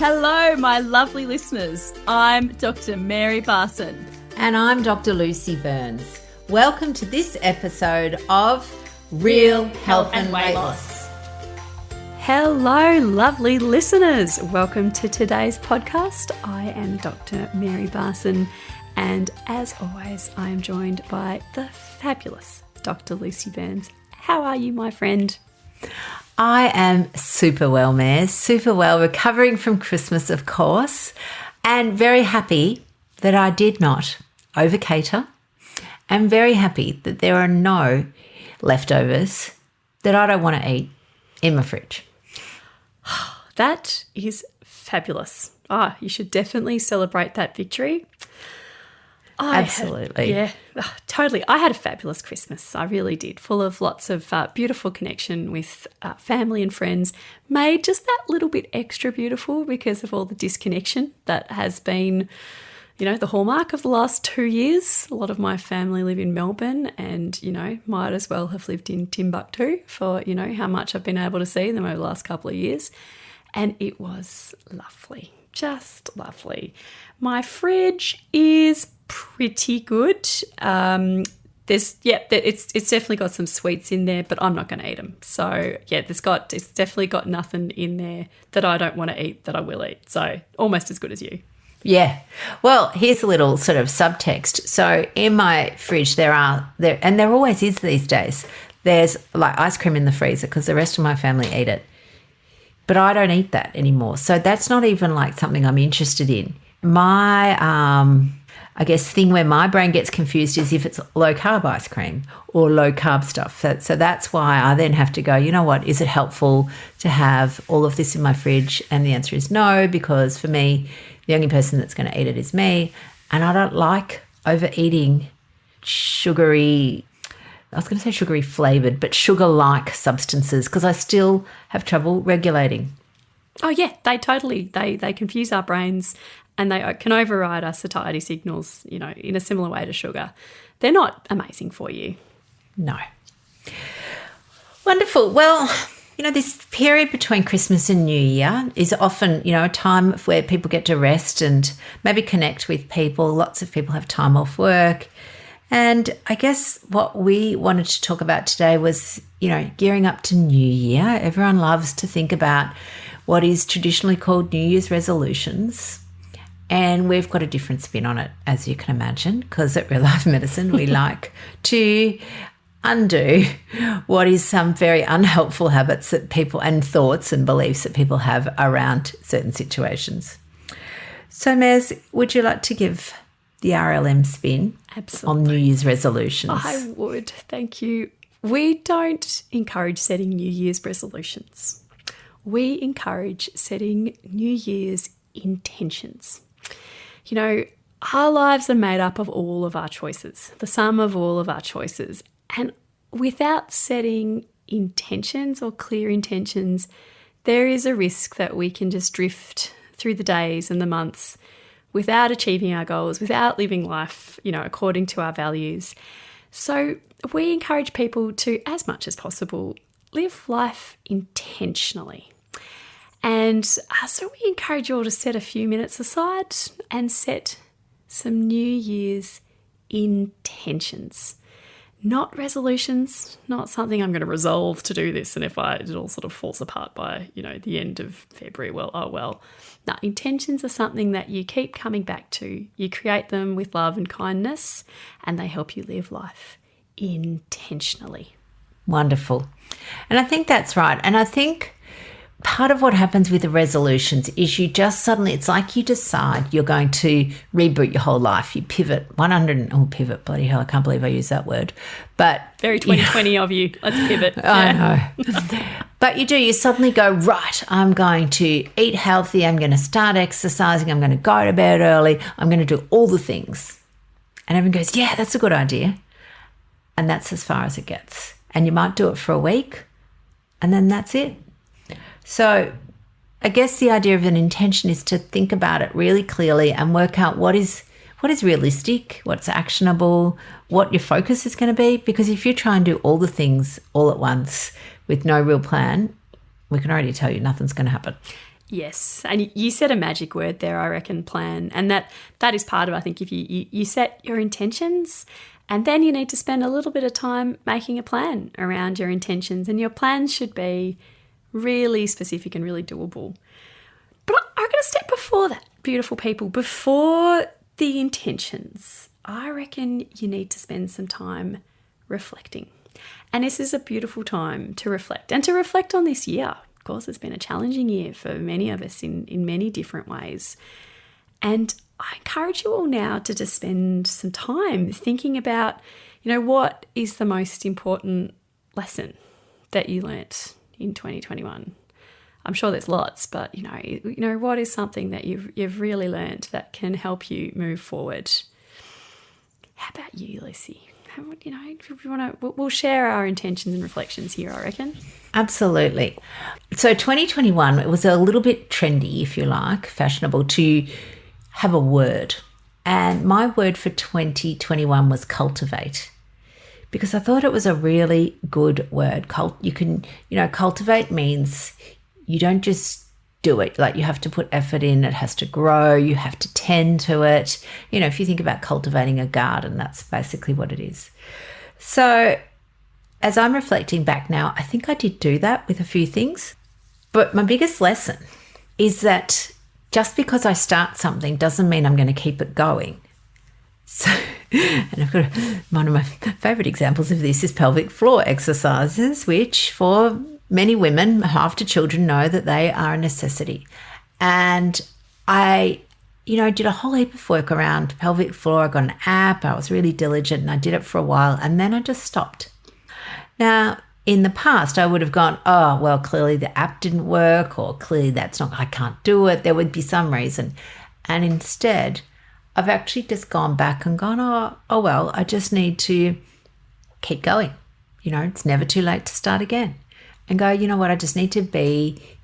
Hello, my lovely listeners. I'm Dr. Mary Barson. And I'm Dr. Lucy Burns. Welcome to this episode of Real Health and Weight Loss. Hello, lovely listeners. Welcome to today's podcast. I am Dr. Mary Barson, and as always, I am joined by the fabulous Dr. Lucy Burns. How are you, my friend? I am super well, Mare. Super well, recovering from Christmas, of course, and very happy that I did not over-cater. I'm very happy that there are no leftovers that I don't want to eat in my fridge. That is fabulous. You should definitely celebrate that victory. Absolutely. Totally. I had a fabulous Christmas. I really did. Full of lots of beautiful connection with family and friends. Made just that little bit extra beautiful because of all the disconnection that has been, the hallmark of the last 2 years. A lot of my family live in Melbourne and, might as well have lived in Timbuktu for, how much I've been able to see them over the last couple of years. And it was lovely. Just lovely. My fridge is pretty good. It's definitely got some sweets in there, but I'm not going to eat them. So it's definitely got nothing in there that I don't want to eat that I will eat. So almost as good as you. Yeah. Well, here's a little sort of subtext. So in my fridge there always is these days, there's like ice cream in the freezer because the rest of my family eat it. But I don't eat that anymore. So that's not even like something I'm interested in. My, thing where my brain gets confused is if it's low carb ice cream or low carb stuff. So that's why I then have to go, you know what, is it helpful to have all of this in my fridge? And the answer is no, because for me, the only person that's going to eat it is me. And I don't like overeating sugary flavoured, but sugar-like substances because I still have trouble regulating. Oh, yeah, they confuse our brains and they can override our satiety signals, in a similar way to sugar. They're not amazing for you. No. Wonderful. Well, this period between Christmas and New Year is often, a time where people get to rest and maybe connect with people. Lots of people have time off work. And I guess what we wanted to talk about today was, gearing up to New Year. Everyone loves to think about what is traditionally called New Year's resolutions. And we've got a different spin on it, as you can imagine, because at Real Life Medicine, we like to undo what is some very unhelpful habits that people and thoughts and beliefs that people have around certain situations. So, Mez, would you like to give the RLM spin Absolutely. On New Year's resolutions? I would, thank you. We don't encourage setting New Year's resolutions. We encourage setting New Year's intentions. Our lives are made up of all of our choices, the sum of all of our choices. And without setting intentions or clear intentions, there is a risk that we can just drift through the days and the months without achieving our goals, without living life, according to our values. So we encourage people to, as much as possible, live life intentionally. And so we encourage you all to set a few minutes aside and set some New Year's intentions. Not resolutions, not something I'm going to resolve to do this, and if it all sort of falls apart by, the end of February, well. No, intentions are something that you keep coming back to. You create them with love and kindness, and they help you live life intentionally. Wonderful. And I think that's right. And I think part of what happens with the resolutions is you just suddenly, it's like you decide you're going to reboot your whole life. You pivot pivot, bloody hell, I can't believe I used that word. But very 2020 of you. Let's pivot. I know. But you suddenly go, right, I'm going to eat healthy, I'm going to start exercising, I'm going to go to bed early, I'm going to do all the things. And everyone goes, yeah, that's a good idea. And that's as far as it gets. And you might do it for a week and then that's it. So I guess the idea of an intention is to think about it really clearly and work out what is realistic, what's actionable, what your focus is going to be. Because if you try and do all the things all at once with no real plan, we can already tell you nothing's going to happen. Yes, and you said a magic word there, I reckon, plan. And that is part of, I think, if you set your intentions, and then you need to spend a little bit of time making a plan around your intentions. And your plans should be really specific and really doable. But I'm going to step before that, beautiful people. Before the intentions, I reckon you need to spend some time reflecting. And this is a beautiful time to reflect, and to reflect on this year. Of course, it's been a challenging year for many of us in many different ways. And I encourage you all now to just spend some time thinking about, what is the most important lesson that you learnt in 2021? I'm sure there's lots, but, what is something that you've really learnt that can help you move forward? How about you, Lucy? If you want to, we'll share our intentions and reflections here, I reckon. Absolutely. So 2021, it was a little bit trendy, if you like, fashionable to have a word. And my word for 2021 was cultivate, because I thought it was a really good word. Cultivate means you don't just do it. Like, you have to put effort in. It has to grow. You have to tend to it. If you think about cultivating a garden, that's basically what it is. So as I'm reflecting back now, I think I did do that with a few things. But my biggest lesson is that just because I start something doesn't mean I'm going to keep it going. So, and I've got one of my favourite examples of this is pelvic floor exercises, which for many women after children know that they are a necessity. And I, did a whole heap of work around pelvic floor. I got an app. I was really diligent and I did it for a while, and then I just stopped. Now, in the past, I would have gone, oh, well, clearly the app didn't work, or clearly I can't do it. There would be some reason. And instead, I've actually just gone back and gone, oh, well, I just need to keep going. It's never too late to start again. And go, I just need to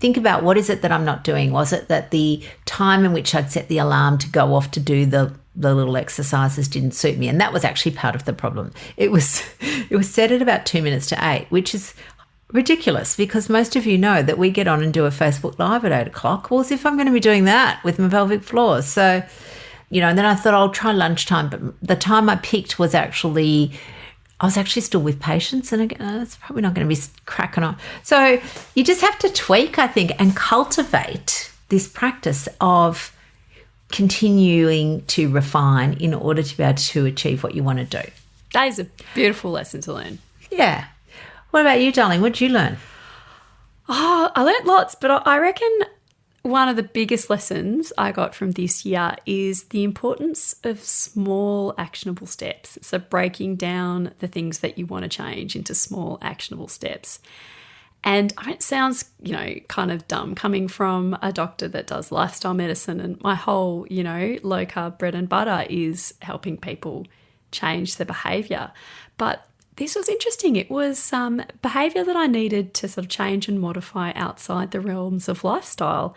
think about, what is it that I'm not doing? Was it that the time in which I'd set the alarm to go off to do the little exercises didn't suit me? And that was actually part of the problem. It was set at about 2 minutes to 8, which is ridiculous, because most of you know that we get on and do a Facebook Live at 8 o'clock. Well, as if I'm going to be doing that with my pelvic floor. So, and then I thought I'll try lunchtime, but the time I picked was I was actually still with patients, and again, it's probably not going to be cracking on. So you just have to tweak, I think, and cultivate this practice of continuing to refine in order to be able to achieve what you want to do. That is a beautiful lesson to learn. Yeah. What about you, darling? What did you learn? Oh, I learnt lots, but I reckon one of the biggest lessons I got from this year is the importance of small actionable steps. So breaking down the things that you want to change into small actionable steps. And it sounds, kind of dumb coming from a doctor that does lifestyle medicine, and my whole, low carb bread and butter is helping people change their behaviour. But this was interesting. It was behaviour that I needed to sort of change and modify outside the realms of lifestyle.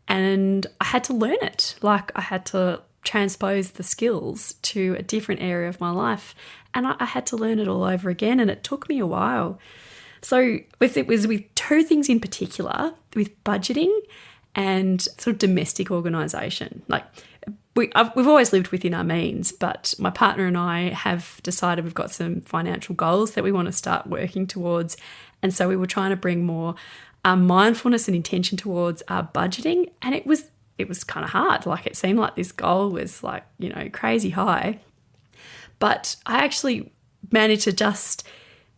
And I had to learn it. Like, I had to transpose the skills to a different area of my life. And I had to learn it all over again. And it took me a while. So it was with two things in particular, with budgeting and sort of domestic organisation. Like, we've always lived within our means, but my partner and I have decided we've got some financial goals that we want to start working towards. And so we were trying to bring more mindfulness and intention towards our budgeting. And it was kind of hard. Like, it seemed like this goal was like, crazy high. But I actually managed to just,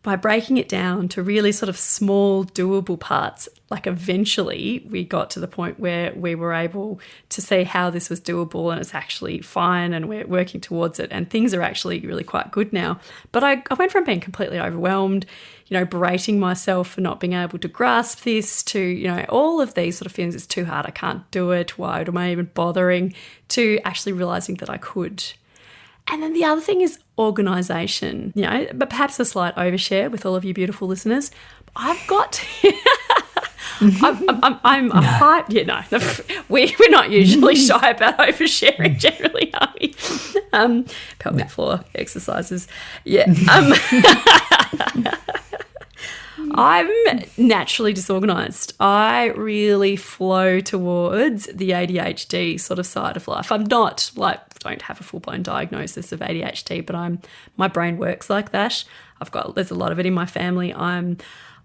by breaking it down to really sort of small, doable parts, like eventually we got to the point where we were able to see how this was doable, and it's actually fine, and we're working towards it, and things are actually really quite good now. But I went from being completely overwhelmed, berating myself for not being able to grasp this, to, all of these sort of feelings, it's too hard, I can't do it, why am I even bothering, to actually realising that I could. And then the other thing is organisation, but perhaps a slight overshare with all of you beautiful listeners. I've got, I'm hyped. Yeah, no, we're not usually shy about oversharing generally, are we? Pelvic floor exercises. Yeah. I'm naturally disorganized. I really flow towards the ADHD sort of side of life. I'm not don't have a full-blown diagnosis of ADHD, but my brain works like that. There's a lot of it in my family. I'm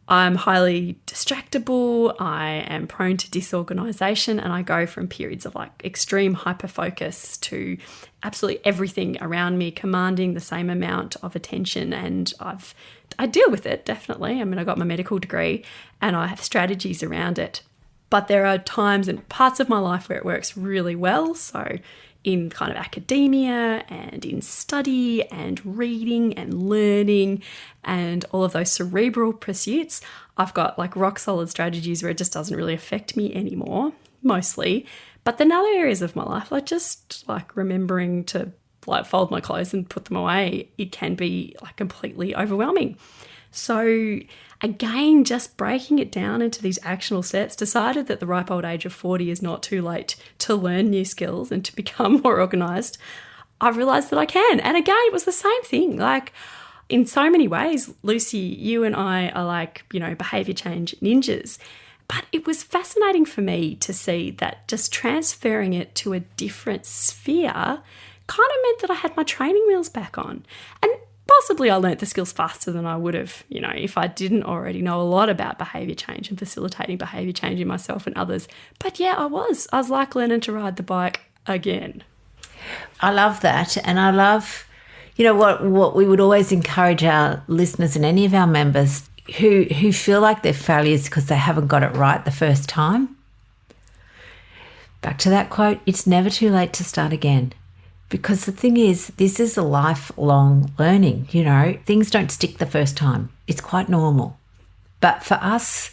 highly distractible. I am prone to disorganization, and I go from periods of extreme hyper-focus to absolutely everything around me commanding the same amount of attention. And I deal with it, definitely. I mean, I got my medical degree and I have strategies around it. But there are times and parts of my life where it works really well. So in kind of academia and in study and reading and learning and all of those cerebral pursuits, I've got rock solid strategies where it just doesn't really affect me anymore, mostly. But then other areas of my life, just remembering to fold my clothes and put them away, it can be completely overwhelming. So again, just breaking it down into these actionable steps, decided that the ripe old age of 40 is not too late to learn new skills and to become more organised. I realised that I can. And again, it was the same thing. In so many ways, Lucy, you and I are behaviour change ninjas. But it was fascinating for me to see that just transferring it to a different sphere kind of meant that I had my training wheels back on. And possibly I learnt the skills faster than I would have, if I didn't already know a lot about behaviour change and facilitating behaviour change in myself and others. But yeah, I was learning to ride the bike again. I love that. And I love, what we would always encourage our listeners and any of our members who feel like they're failures because they haven't got it right the first time. Back to that quote, it's never too late to start again. Because the thing is, this is a lifelong learning, Things don't stick the first time. It's quite normal. But for us,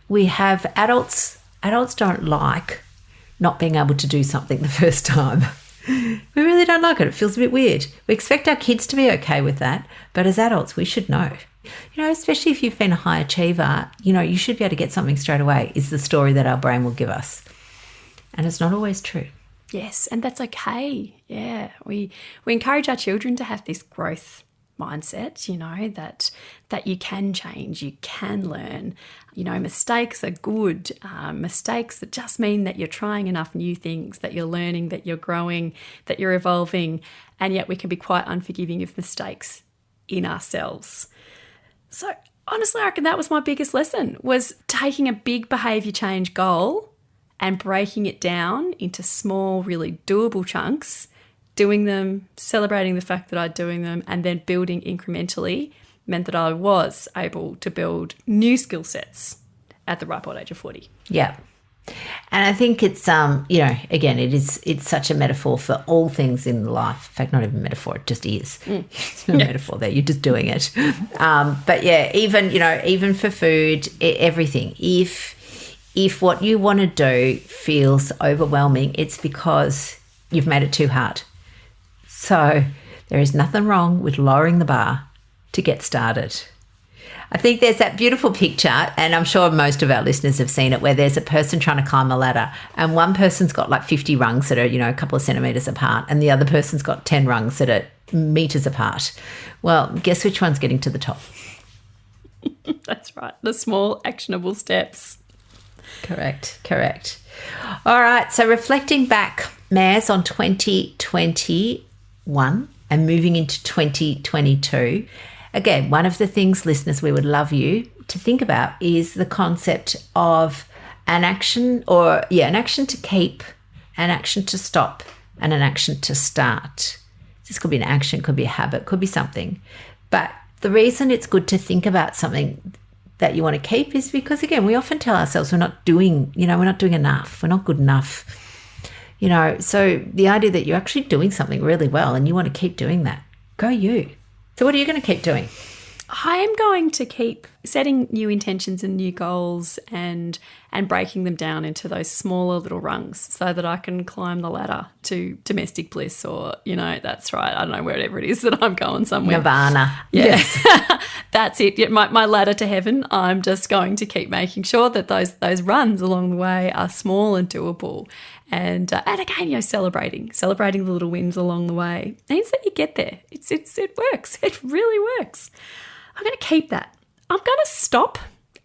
we have adults don't like not being able to do something the first time. We really don't like it. It feels a bit weird. We expect our kids to be okay with that. But as adults, we should know. Especially if you've been a high achiever, you should be able to get something straight away, is the story that our brain will give us. And it's not always true. Yes, and that's okay. Yeah, we encourage our children to have this growth mindset, that you can change, you can learn. Mistakes are good. Mistakes that just mean that you're trying enough new things, that you're learning, that you're growing, that you're evolving, and yet we can be quite unforgiving of mistakes in ourselves. So honestly, I reckon that was my biggest lesson, was taking a big behaviour change goal and breaking it down into small, really doable chunks, doing them, celebrating the fact that I'm doing them, and then building incrementally meant that I was able to build new skill sets at the ripe old age of 40. Yeah. And I think it's, again, it's such a metaphor for all things in life. In fact, not even a metaphor, it just is. It's no metaphor there, you're just doing it. But yeah, even for food, everything. If what you want to do feels overwhelming, it's because you've made it too hard. So there is nothing wrong with lowering the bar to get started. I think there's that beautiful picture, and I'm sure most of our listeners have seen it, where there's a person trying to climb a ladder and one person's got 50 rungs that are, a couple of centimetres apart, and the other person's got 10 rungs that are metres apart. Well, guess which one's getting to the top? That's right. The small actionable steps. Correct. All right, so reflecting back, Maz, on 2021 and moving into 2022, again, one of the things, listeners, we would love you to think about is the concept of an action to keep, an action to stop, and an action to start. This could be an action, could be a habit, could be something. But the reason it's good to think about something that you want to keep is because, again, we often tell ourselves we're not doing enough, we're not good enough. So the idea that you're actually doing something really well and you want to keep doing that, go you. So what are you going to keep doing? I am going to keep setting new intentions and new goals and breaking them down into those smaller little rungs so that I can climb the ladder to domestic bliss, or, that's right, I don't know, wherever it is that I'm going somewhere. Nirvana. Yes. That's it. My ladder to heaven, I'm just going to keep making sure that those runs along the way are small and doable. And again, celebrating the little wins along the way means that you get there. It works. It really works. I'm going to keep that. I'm going to stop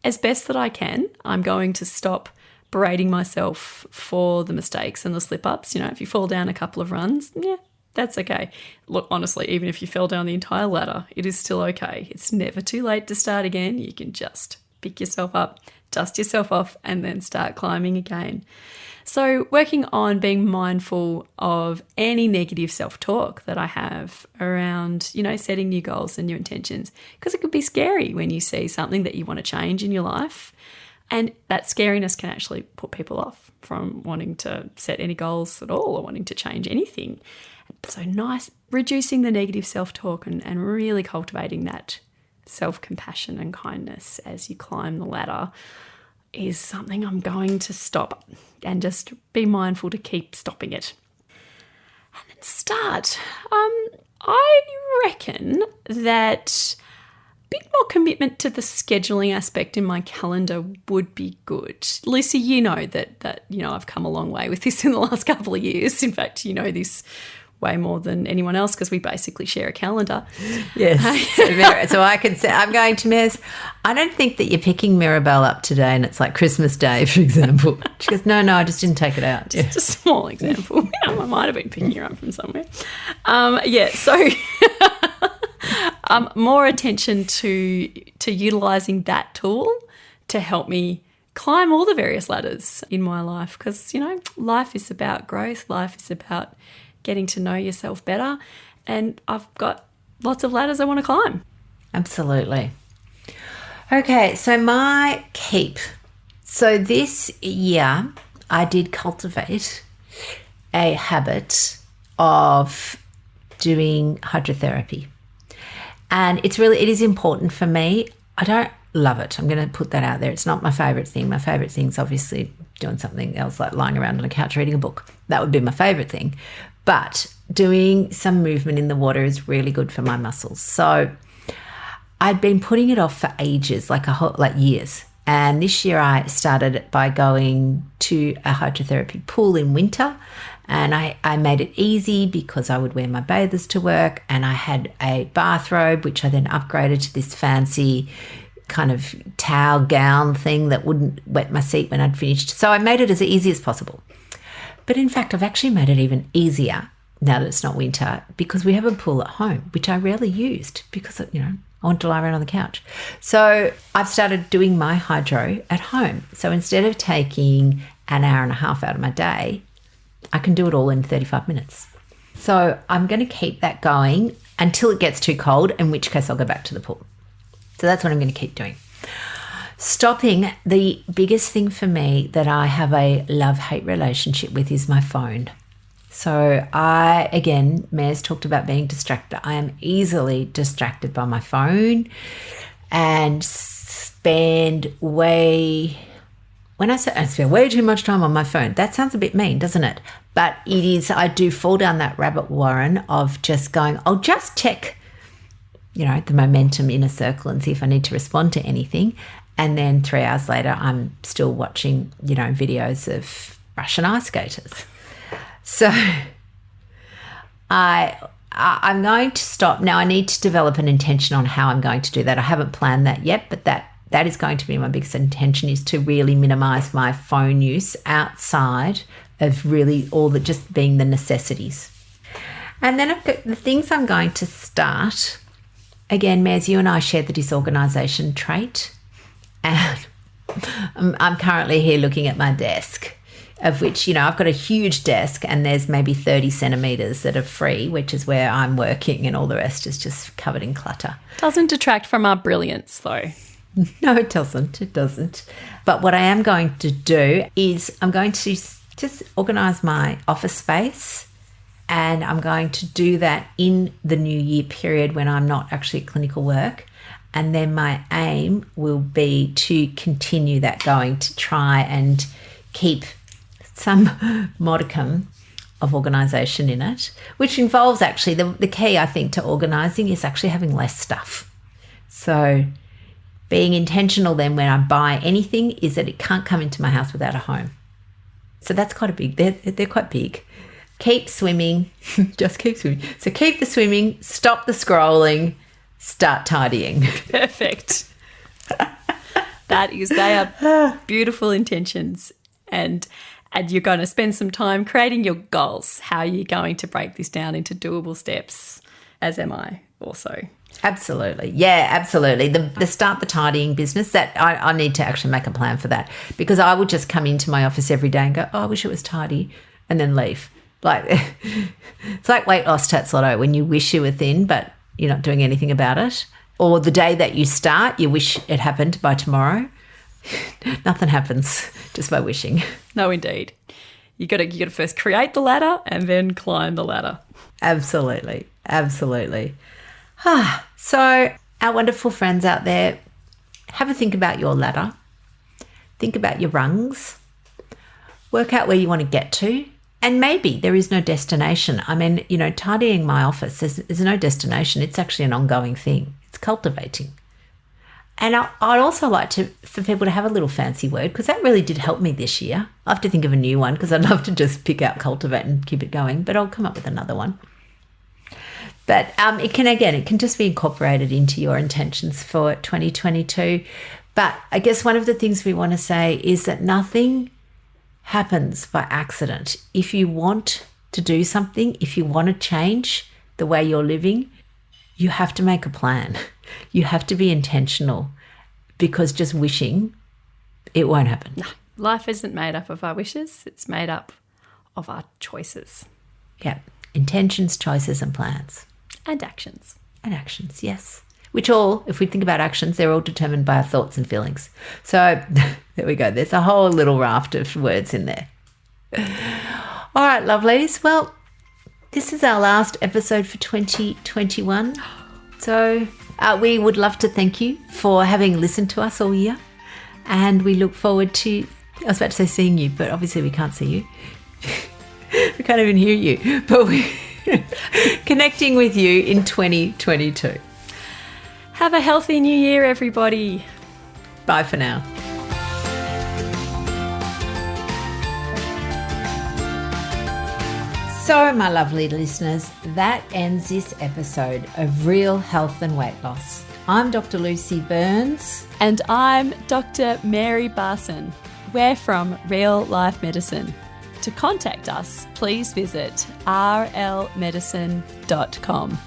as best that I can, I'm going to stop berating myself for the mistakes and the slip-ups. If you fall down a couple of runs, yeah, that's okay. Look, honestly, even if you fell down the entire ladder, it is still okay. It's never too late to start again. You can just pick yourself up, dust yourself off, and then start climbing again. So working on being mindful of any negative self-talk that I have around, setting new goals and new intentions, because it could be scary when you see something that you want to change in your life. And that scariness can actually put people off from wanting to set any goals at all or wanting to change anything. So nice, reducing the negative self-talk and really cultivating that self-compassion and kindness as you climb the ladder is something I'm going to stop and just be mindful to keep stopping it. And then start. I reckon that a bit more commitment to the scheduling aspect in my calendar would be good. Lucy, you know that I've come a long way with this in the last couple of years. In fact, you know this way more than anyone else because we basically share a calendar. Yes. So I can say, I'm going to Miss, I don't think that you're picking Mirabelle up today and it's like Christmas Day, for example. She goes, no, I just didn't take it out. Just a small example. I might have been picking her up from somewhere. More attention to utilising that tool to help me climb all the various ladders in my life because, life is about growth. Life is about getting to know yourself better. And I've got lots of ladders I want to climb. Absolutely. Okay, so my keep. So this year I did cultivate a habit of doing hydrotherapy. And it is important for me. I don't love it. I'm going to put that out there. It's not my favourite thing. My favourite thing is obviously doing something else like lying around on a couch reading a book. That would be my favourite thing. But doing some movement in the water is really good for my muscles. So I'd been putting it off for ages, like years. And this year I started by going to a hydrotherapy pool in winter. And I made it easy because I would wear my bathers to work. And I had a bathrobe, which I then upgraded to this fancy kind of towel gown thing that wouldn't wet my seat when I'd finished. So I made it as easy as possible. But in fact, I've actually made it even easier now that it's not winter because we have a pool at home, which I rarely used because, I want to lie around on the couch. So I've started doing my hydro at home. So instead of taking an hour and a half out of my day, I can do it all in 35 minutes. So I'm going to keep that going until it gets too cold, in which case I'll go back to the pool. So that's what I'm going to keep doing. Stopping, the biggest thing for me that I have a love-hate relationship with is my phone. So Mayor's talked about being distracted. I am easily distracted by my phone and spend way too much time on my phone. That sounds a bit mean, doesn't it? But it is, I do fall down that rabbit warren of just going, I'll just check, the momentum in a circle and see if I need to respond to anything. And then 3 hours later, I'm still watching, videos of Russian ice skaters. So I'm going to stop. Now I need to develop an intention on how I'm going to do that. I haven't planned that yet, but that is going to be my biggest intention, is to really minimise my phone use outside of really just being the necessities. And then I've got the things I'm going to start. Again, Maz, you and I share the disorganisation trait. And I'm currently here looking at my desk, of which, I've got a huge desk and there's maybe 30 centimetres that are free, which is where I'm working, and all the rest is just covered in clutter. Doesn't detract from our brilliance, though. No, it doesn't. It doesn't. But what I am going to do is I'm going to just organise my office space, and I'm going to do that in the New Year period when I'm not actually at clinical work. And then my aim will be to continue that going, to try and keep some modicum of organisation in it, which involves actually the key, I think, to organising is actually having less stuff. So being intentional then when I buy anything is that it can't come into my house without a home. So that's quite a big, they're quite big. Keep swimming, just keep swimming. So keep the swimming, stop the scrolling, start tidying. Perfect. They are beautiful intentions, and you're going to spend some time creating your goals. How are you going to break this down into doable steps? As am I also. Absolutely. Yeah, absolutely. The start the tidying business, that I need to actually make a plan for that, because I would just come into my office every day and go, oh, I wish it was tidy, and then leave. Like, it's like weight loss stats lotto, when you wish you were thin but you're not doing anything about it. Or the day that you start, you wish it happened by tomorrow. Nothing happens just by wishing. No, indeed. You got to first create the ladder and then climb the ladder. Absolutely. Absolutely. So our wonderful friends out there, have a think about your ladder. Think about your rungs. Work out where you want to get to. And maybe there is no destination. I mean, tidying my office, there's no destination. It's actually an ongoing thing. It's cultivating. And I'd also like for people to have a little fancy word, because that really did help me this year. I have to think of a new one, because I'd love to just pick out cultivate and keep it going, but I'll come up with another one. But it can just be incorporated into your intentions for 2022. But I guess one of the things we want to say is that nothing happens by accident. If you want to do something, if you want to change the way you're living, you have to make a plan. You have to be intentional, because just wishing, it won't happen. No, life isn't made up of our wishes. It's made up of our choices. Yeah. Intentions, choices, and plans. And actions. And actions, yes. Which all, if we think about actions, they're all determined by our thoughts and feelings. So there we go. There's a whole little raft of words in there. All right, lovelies. Well, this is our last episode for 2021. So we would love to thank you for having listened to us all year. And we look forward to, I was about to say seeing you, but obviously we can't see you. We can't even hear you. But we're connecting with you in 2022. Have a healthy new year, everybody. Bye for now. So, my lovely listeners, that ends this episode of Real Health and Weight Loss. I'm Dr. Lucy Burns. And I'm Dr. Mary Barson. We're from Real Life Medicine. To contact us, please visit rlmedicine.com.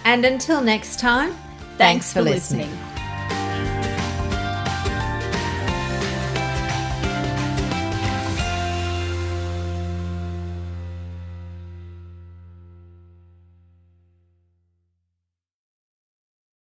And until next time, thanks for listening.